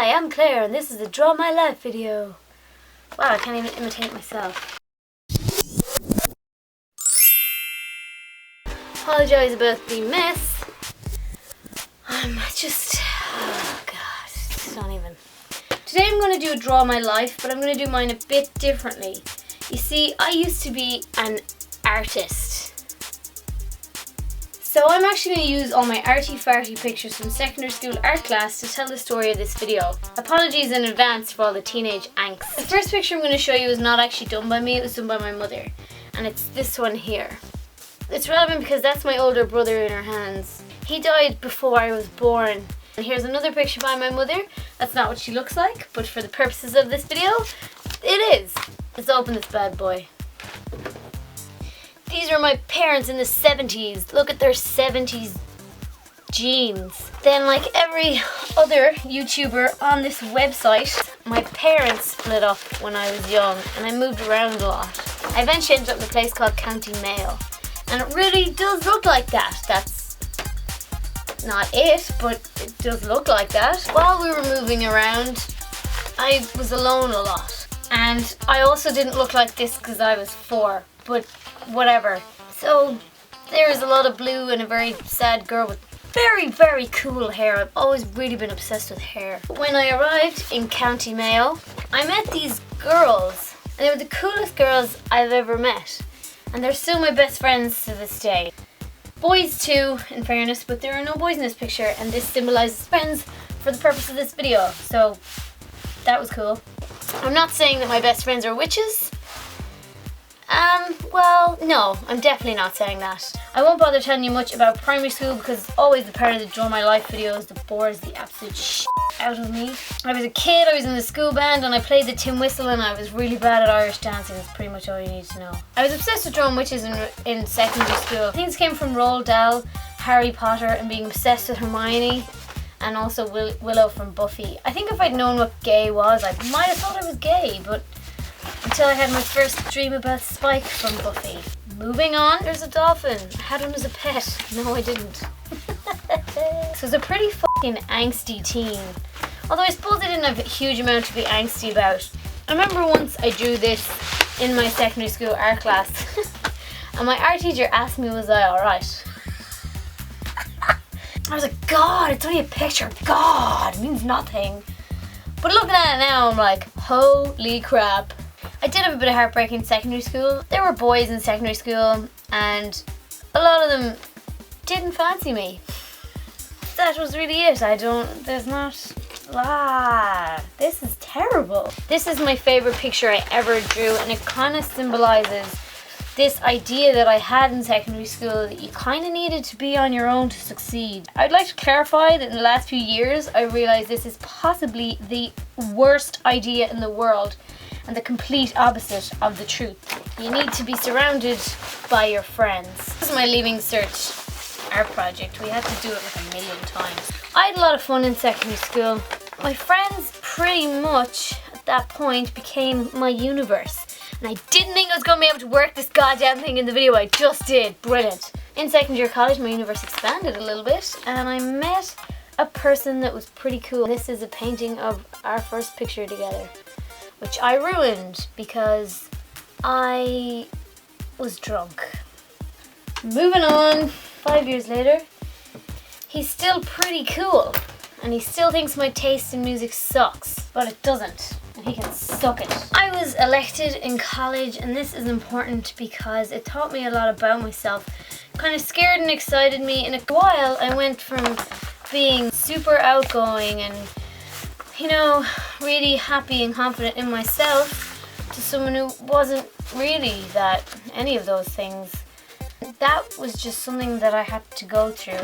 Hi, I'm Claire and this is a Draw My Life video. Wow, I can't even imitate myself. Apologise about the mess. I'm just... oh god, it's not even... Today I'm going to do a Draw My Life, but I'm going to do mine a bit differently. You see, I used to be an artist. So I'm actually going to use all my arty-farty pictures from secondary school art class to tell the story of this video. Apologies in advance for all the teenage angst. The first picture I'm going to show you is not actually done by me, it was done by my mother. And it's this one here. It's relevant because that's my older brother in her hands. He died before I was born. And here's another picture by my mother. That's not what she looks like, but for the purposes of this video, it is. Let's open this bad boy. These are my parents in the 70s. Look at their 70s jeans. Then, like every other YouTuber on this website, my parents split up when I was young and I moved around a lot. I eventually ended up in a place called County Mayo. And it really does look like that. That's not it, but it does look like that. While we were moving around, I was alone a lot. And I also didn't look like this because I was 4, but whatever. So there's a lot of blue and a very sad girl with very, very cool hair. I've always really been obsessed with hair. When I arrived in County Mayo, I met these girls, and they were the coolest girls I've ever met. And they're still my best friends to this day. Boys too, in fairness, but there are no boys in this picture, and this symbolizes friends for the purpose of this video. So that was cool. I'm not saying that my best friends are witches. Well, no, I'm definitely not saying that. I won't bother telling you much about primary school because it's always the part of the Draw My Life videos that bores the absolute shit out of me. I was a kid, I was in the school band and I played the tin whistle and I was really bad at Irish dancing. That's pretty much all you need to know. I was obsessed with drawing witches in secondary school. Things came from Roald Dahl, Harry Potter and being obsessed with Hermione and also Willow from Buffy. I think if I'd known what gay was, I might have thought I was gay, but until I had my first dream about Spike from Buffy. Moving on, there's a dolphin. I had one as a pet. No, I didn't. So I was a pretty fucking angsty teen. Although I suppose I didn't have a huge amount to be angsty about. I remember once I drew this in my secondary school art class. And my art teacher asked me, was I alright? I was like, God, it's only a picture. God, it means nothing. But looking at it now, I'm like, holy crap. I did have a bit of heartbreak in secondary school. There were boys in secondary school and a lot of them didn't fancy me. That was really it. This is terrible. This is my favorite picture I ever drew and it kind of symbolizes this idea that I had in secondary school that you kind of needed to be on your own to succeed. I'd like to clarify that in the last few years I realized this is possibly the worst idea in the world and the complete opposite of the truth. You need to be surrounded by your friends. This is my Leaving Cert Art project. We had to do it like a million times. I had a lot of fun in secondary school. My friends pretty much at that point became my universe. And I didn't think I was going to be able to work this goddamn thing in the video. I just did. Brilliant. In second year college, my universe expanded a little bit and I met a person that was pretty cool. This is a painting of our first picture together, which I ruined because I was drunk. Moving on, 5 years later, he's still pretty cool and he still thinks my taste in music sucks, but it doesn't. And he can suck it. I was elected in college and this is important because it taught me a lot about myself. Kind of scared and excited me. In a while I went from being super outgoing and, you know, really happy and confident in myself to someone who wasn't really that, any of those things. That was just something that I had to go through.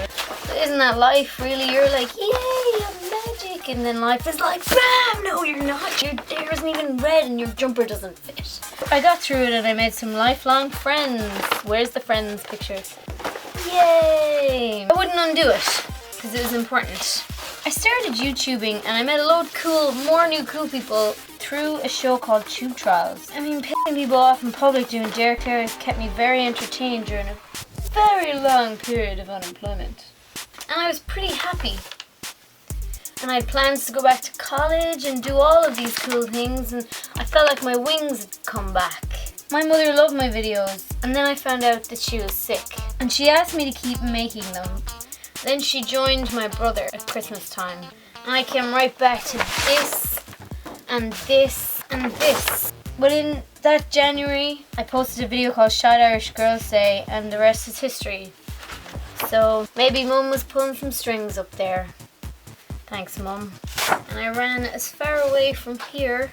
Isn't that life really? You're like, yay, I'm magic. And then life is like, bam, no you're not. Your hair isn't even red and your jumper doesn't fit. I got through it and I made some lifelong friends. Where's the friends picture? Yay. I wouldn't undo it because it was important. I started YouTubing and I met a load of more new cool people through a show called Tube Trials. I mean, pissing people off in public doing dare clears kept me very entertained during a very long period of unemployment. And I was pretty happy. And I had plans to go back to college and do all of these cool things, and I felt like my wings had come back. My mother loved my videos, and then I found out that she was sick, and she asked me to keep making them. Then she joined my brother at Christmas time, and I came right back to this, and this, and this. But in that January, I posted a video called Shy Irish Girls Day, and the rest is history. So maybe Mum was pulling some strings up there. Thanks, Mum. And I ran as far away from here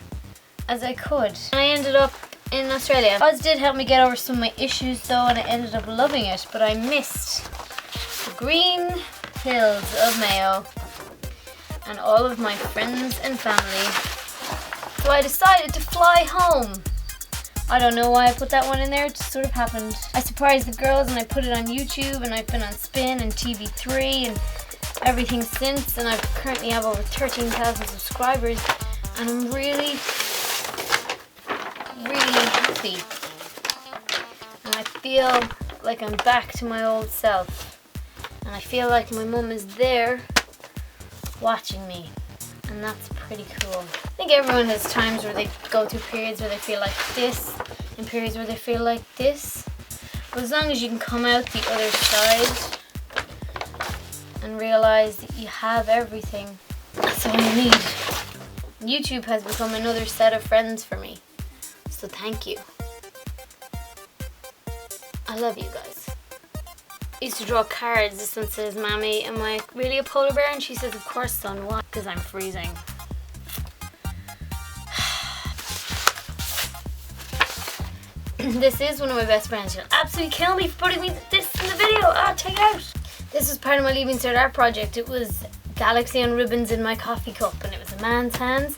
as I could. And I ended up in Australia. Oz did help me get over some of my issues though, and I ended up loving it, but I missed the green hills of Mayo and all of my friends and family. So I decided to fly home. I don't know why I put that one in there, it just sort of happened. I surprised the girls and I put it on YouTube, and I've been on Spin and TV3 and everything since, and I currently have over 13,000 subscribers, and I'm really happy. And I feel like I'm back to my old self. And I feel like my mum is there watching me. And that's pretty cool. I think everyone has times where they go through periods where they feel like this, and periods where they feel like this. But as long as you can come out the other side and realize that you have everything, that's all you need. YouTube has become another set of friends for me. So thank you. I love you guys. I used to draw cards. This one says, "Mommy, am I really a polar bear?" And she says, "Of course, son. Why?" Because I'm freezing. This is one of my best friends. She'll absolutely kill me for putting this in the video. Check it out. This was part of my Leaving Cert Art project. It was galaxy on ribbons in my coffee cup, and it was a man's hands.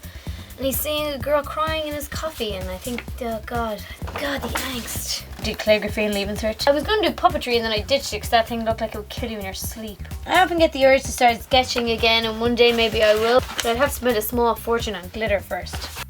And he's seeing a girl crying in his coffee, and I think, oh God, the angst. I did calligraphy and Leaving Cert. I was going to do puppetry, and then I ditched it because that thing looked like it would kill you in your sleep. I often get the urge to start sketching again, and one day maybe I will, but I'd have to spend a small fortune on glitter first.